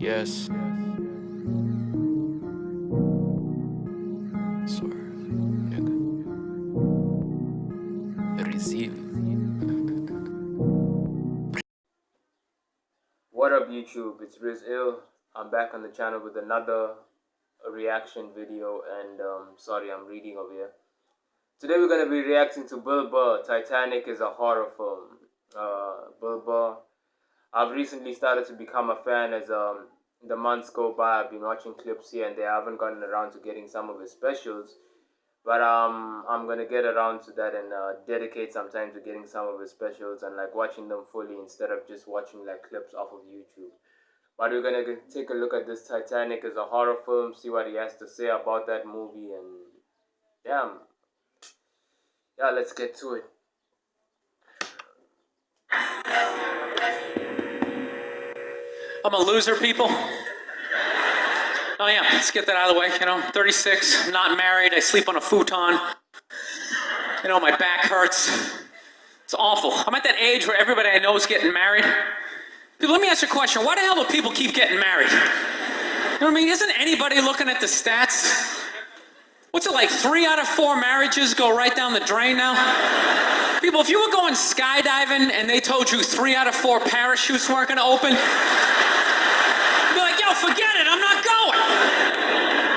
Yes. Swear, nigga. Receive. What up YouTube, it's Riz Ill. I'm back on the channel with another reaction video and sorry I'm reading over here. Today we're going to be reacting to Bill Burr, Titanic is a horror film. Bill Burr, I've recently started to become a fan as the months go by. I've been watching clips here and there. I haven't gotten around to getting some of his specials. But I'm gonna get around to that and dedicate some time to getting some of his specials and like watching them fully instead of just watching like clips off of YouTube. But we're gonna take a look at this Titanic as a horror film, see what he has to say about that movie, and yeah, let's get to it. I'm a loser, people. Oh yeah, let's get that out of the way. 36, not married, I sleep on a futon. My back hurts. It's awful. I'm at that age where everybody I know is getting married. People, let me ask you a question. Why the hell do people keep getting married? You know what I mean? Isn't anybody looking at the stats? What's it like, 3 out of 4 marriages go right down the drain now? People, if you were going skydiving and they told you 3 out of 4 parachutes weren't gonna open, you'd be like, yo, forget it, I'm not going.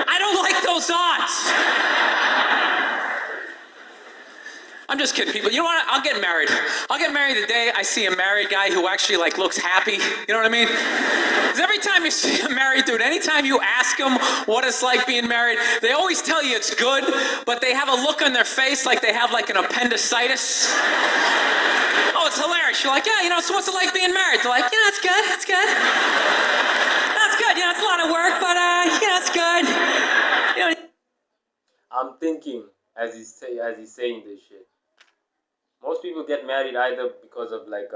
I don't like those odds. I'm just kidding, people. You know what? I'll get married. I'll get married the day I see a married guy who actually like looks happy. You know what I mean? Because every time you see a married dude, anytime you ask them what it's like being married, they always tell you it's good, but they have a look on their face like they have like an appendicitis. Oh, it's hilarious. You're like, yeah, so what's it like being married? They're like, yeah, it's good, it's good. That's good. It's a lot of work, but it's good. I'm thinking as he's saying this shit. Most people get married either because of like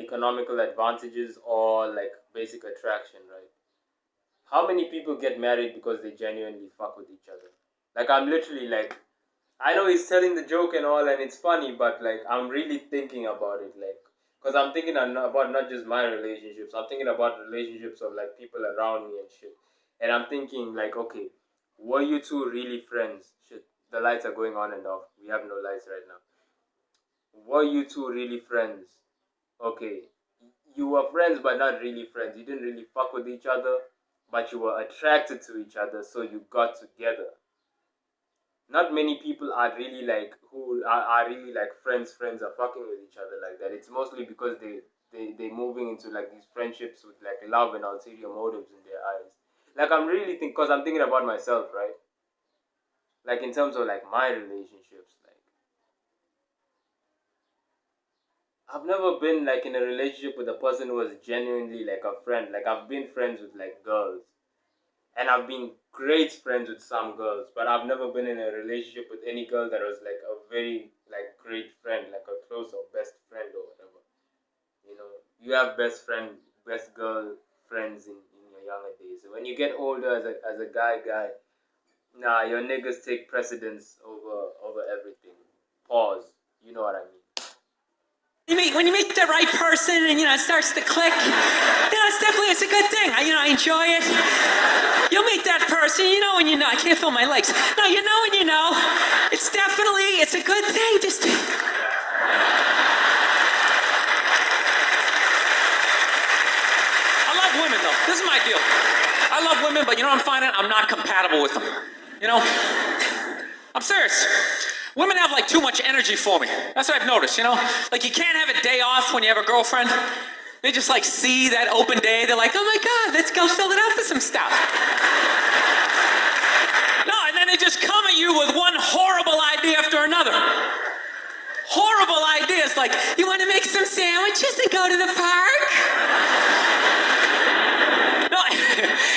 economical advantages or like basic attraction, right? How many people get married because they genuinely fuck with each other? Like I'm literally like, I know he's telling the joke and all and it's funny, but like I'm really thinking about it, like, because I'm thinking about not just my relationships, I'm thinking about relationships of like people around me and shit. And I'm thinking like, okay, were you two really friends? Shit, the lights are going on and off. We have no lights right now. Were you two really friends? Okay, you were friends but not really friends. You didn't really fuck with each other, but you were attracted to each other, so you got together. Not many people are really like who are really like friends are fucking with each other like that. It's mostly because they moving into like these friendships with like love and ulterior motives in their eyes. Like I'm really because I'm thinking about myself, right? Like in terms of like my relationships, like I've never been like in a relationship with a person who was genuinely like a friend. Like I've been friends with like girls, and I've been great friends with some girls, but I've never been in a relationship with any girl that was like a very like great friend, like a close or best friend or whatever. You have best friend, best girl friends in your younger days. So when you get older as a guy, nah, your niggas take precedence over everything. Pause. You know what I mean. When you meet the right person and it starts to click, it's a good thing. I enjoy it. You'll meet that person, when you know. I can't feel my legs. No, when you know. It's a good thing. Just I love women though. This is my deal. I love women, but I'm finding I'm not compatible with them. I'm serious. Women have like too much energy for me. That's what I've noticed, Like you can't have a day off when you have a girlfriend. They just like see that open day. They're like, oh my God, let's go fill it up with some stuff. No, and then they just come at you with one horrible idea after another. Horrible ideas like, you want to make some sandwiches and go to the park? No,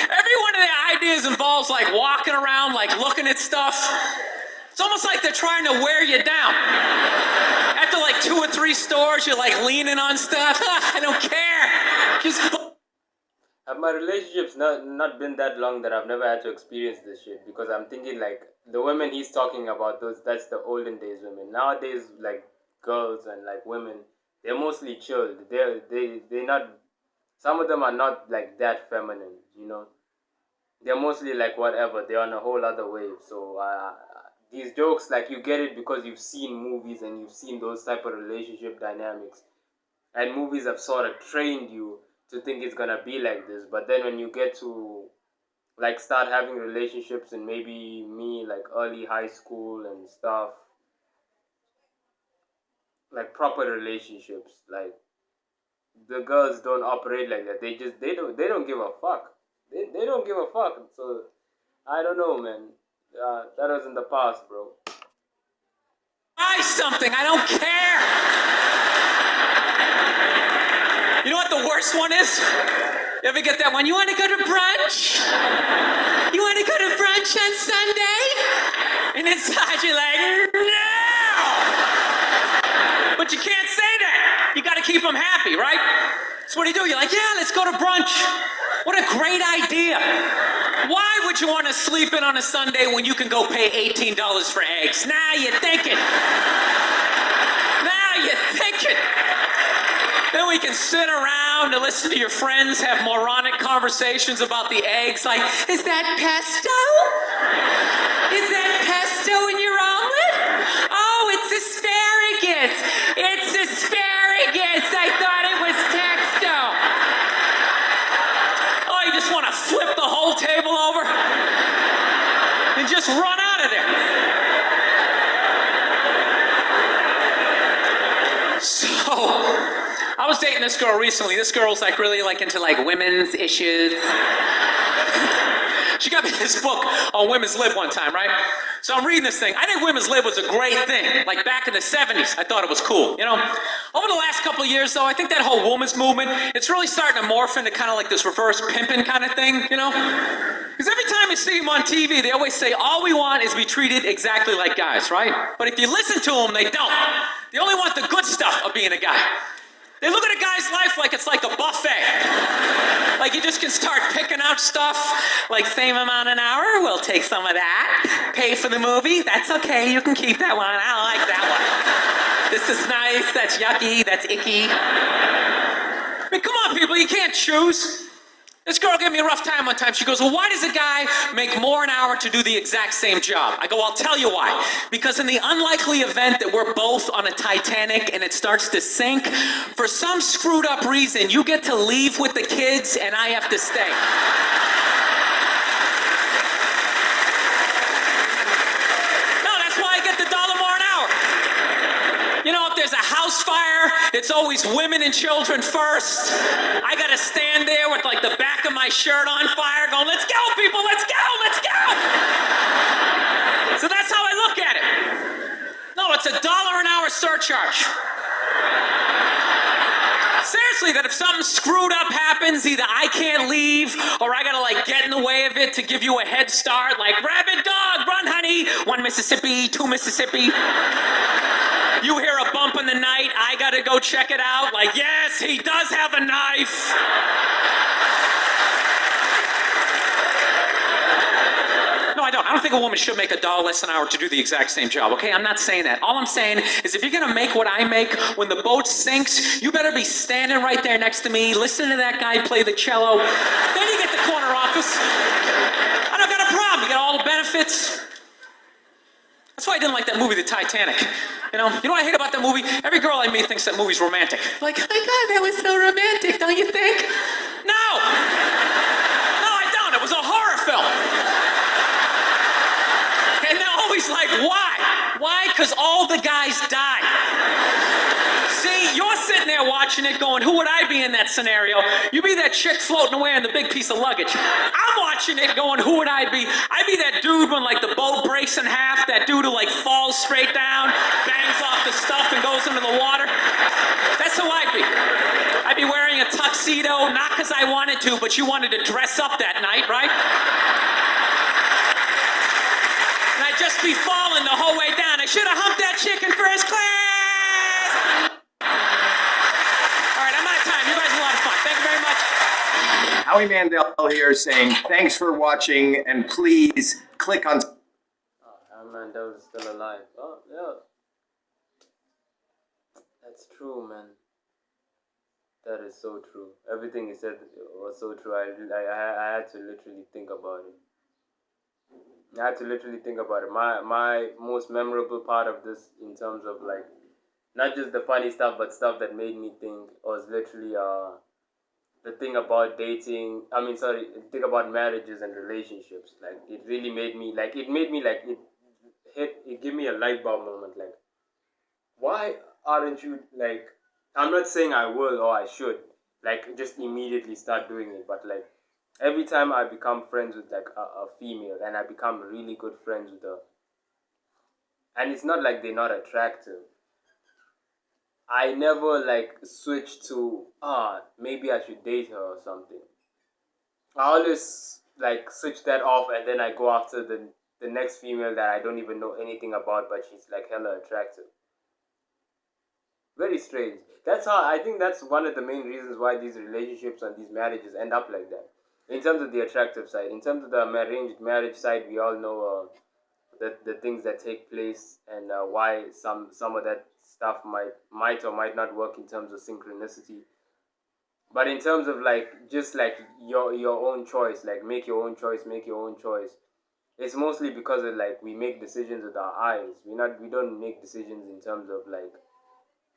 every one of their ideas involves like walking around, like looking at stuff. It's almost like they're trying to wear you down. After like 2 or 3 stores, you're like leaning on stuff. I don't care. Just. Have my relationships not been that long that I've never had to experience this shit? Because I'm thinking like the women he's talking about, that's the olden days women. Nowadays, like girls and like women, they're mostly chilled. They're not Some of them are not like that feminine, you know. They're mostly like whatever. They're on a whole other wave. So these jokes, like you get it because you've seen movies and you've seen those type of relationship dynamics, and movies have sort of trained you to think it's gonna be like this. But then when you get to like start having relationships and maybe me like early high school and stuff, like proper relationships, like the girls don't operate like that. They don't give a fuck. They don't give a fuck. So I don't know, man. That was in the past, bro. Buy something. I don't care. You know what the worst one is? You ever get that one? You want to go to brunch? You want to go to brunch on Sunday? And inside you're like, no! But you can't say that. You got to keep them happy, right? So what do? You're like, yeah, let's go to brunch. What a great idea. Why would you want to sleep in on a Sunday when you can go pay $18 for eggs? Now you're thinking. Now you're thinking. Then we can sit around and listen to your friends have moronic conversations about the eggs. Like, is that pesto? Is that pesto in your omelet? Oh, it's asparagus. It's asparagus. I thought it was pesto. Oh, you just want to flip the whole table over and just run out of there. So, I was dating this girl recently. This girl's like really like into like women's issues. She got me this book on women's lib one time, right? So I'm reading this thing. I think women's lib was a great thing. Like back in the 70s, I thought it was cool, you know? Over the last couple of years, though, I think that whole women's movement, it's really starting to morph into kind of like this reverse pimping kind of thing, you know? Because every time I see them on TV, they always say, all we want is to be treated exactly like guys, right? But if you listen to them, they don't. They only want the good stuff of being a guy. They look at a guy's life like it's like a buffet. Like you just can start picking out stuff, like same amount an hour, we'll take some of that. Pay for the movie, that's okay, you can keep that one, I don't like that one. This is nice, that's yucky, that's icky. I mean, come on people, you can't choose. This girl gave me a rough time one time. She goes, well, why does a guy make more an hour to do the exact same job? I go, I'll tell you why. Because in the unlikely event that we're both on a Titanic and it starts to sink, for some screwed up reason, you get to leave with the kids and I have to stay. No, that's why I get the $1 more an hour. You know, if there's a house fire, it's always women and children first. I gotta stand there with like the back of my shirt on fire going, let's go people, let's go, let's go. So that's how I look at it. No, it's a $1 an hour surcharge. Seriously, that if something screwed up happens, either I can't leave or I gotta like get in the way of it to give you a head start, like rabid dog, run honey, 1 Mississippi, 2 Mississippi. You hear a bump in the night, I gotta go check it out, like yes, he does have a knife. No, I don't. I don't think a woman should make $1 less an hour to do the exact same job, okay? I'm not saying that. All I'm saying is if you're gonna make what I make when the boat sinks, you better be standing right there next to me, listening to that guy play the cello. Then you get the corner office. I don't got a problem. You got all the benefits. That's why I didn't like that movie, The Titanic. You know what I hate about that movie? Every girl I meet thinks that movie's romantic. Like, oh my God, that was so romantic, don't you think? No! No, I don't. It was a horror film. And they're always like, why? Why? Because all the guys die. See, you're sitting there watching it going, who would I be in that scenario? You be that chick floating away on the big piece of luggage. I'm watching it going, who would I be? I'd be that dude when like the boat breaks in half, that dude who like falls straight down, bangs off the stuff and goes into the water. That's who I'd be. I'd be wearing a tuxedo, not because I wanted to, but you wanted to dress up that night, right? And I'd just be falling the whole way down. I should have humped that chick in first class. All right, I'm out of time. You guys had a lot of fun. Thank you very much. Howie Mandel here saying thanks for watching and please click on. Oh, Mandel is still alive. Oh, yeah. That's true, man. That is so true. Everything you said was so true. I had to literally think about it. I had to literally think about it. My most memorable part of this, in terms of like not just the funny stuff, but stuff that made me think, was literally the thing about dating. I mean, sorry, the thing about marriages and relationships. Like it really made me like it made me like it gave me a light bulb moment. Like, why aren't you like? I'm not saying I will or I should like just immediately start doing it, but like every time I become friends with like a female and I become really good friends with her, and it's not like they're not attractive. I never like switch to maybe I should date her or something. I always like switch that off and then I go after the next female that I don't even know anything about, but she's like hella attractive. Very strange. That's how I think that's one of the main reasons why these relationships and these marriages end up like that. In terms of the attractive side, in terms of the arranged marriage side, we all know the things that take place and why some of that stuff might or might not work in terms of synchronicity. But in terms of like just like your own choice, like make your own choice, make your own choice. It's mostly because of like we make decisions with our eyes. We don't make decisions in terms of like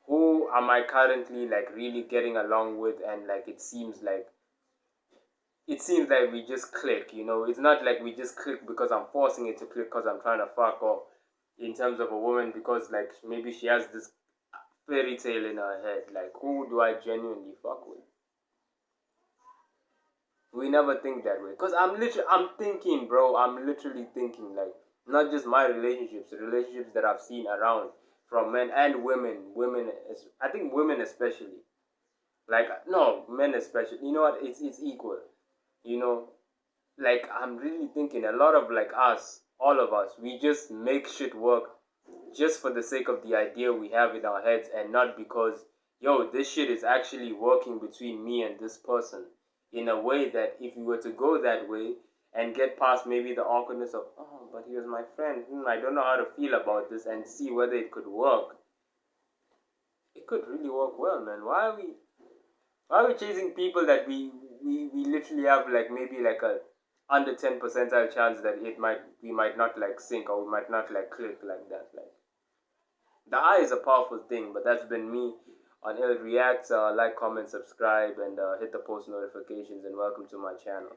who am I currently like really getting along with, and like it seems like we just click, you know. It's not like we just click because I'm forcing it to click because I'm trying to fuck, or in terms of a woman because like maybe she has this fairy tale in her head. Like, who do I genuinely fuck with? We never think that way. Cause I'm thinking, bro. I'm literally thinking, like, not just my relationships, the relationships that I've seen around from men and women. I think women especially. Like, no, men especially. You know what? It's equal. You know, like I'm really thinking a lot of like us, all of us, we just make shit work just for the sake of the idea we have in our heads, and not because this shit is actually working between me and this person in a way that if we were to go that way and get past maybe the awkwardness of but he was my friend, I don't know how to feel about this, and see whether it could work. It could really work well, man. Why are we chasing people that we literally have like maybe like a under 10 percentile chance that we might not like sync, or we might not like click like that? Like, the eye is a powerful thing, but that's been me on Ill Reacts. Like, comment, subscribe, and hit the post notifications, and welcome to my channel.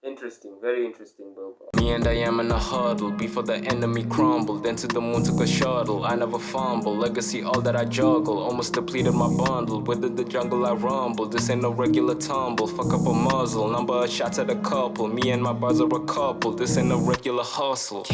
Interesting, very interesting, Bill Burr. Me and I am in a huddle before the enemy crumbled. Then to the moon took a shuttle. I never fumble. Legacy, all that I juggle. Almost depleted my bundle. Within the jungle I rumble. This ain't no regular tumble. Fuck up a muzzle. Number of shots at a couple. Me and my bars are a couple. This ain't no regular hustle.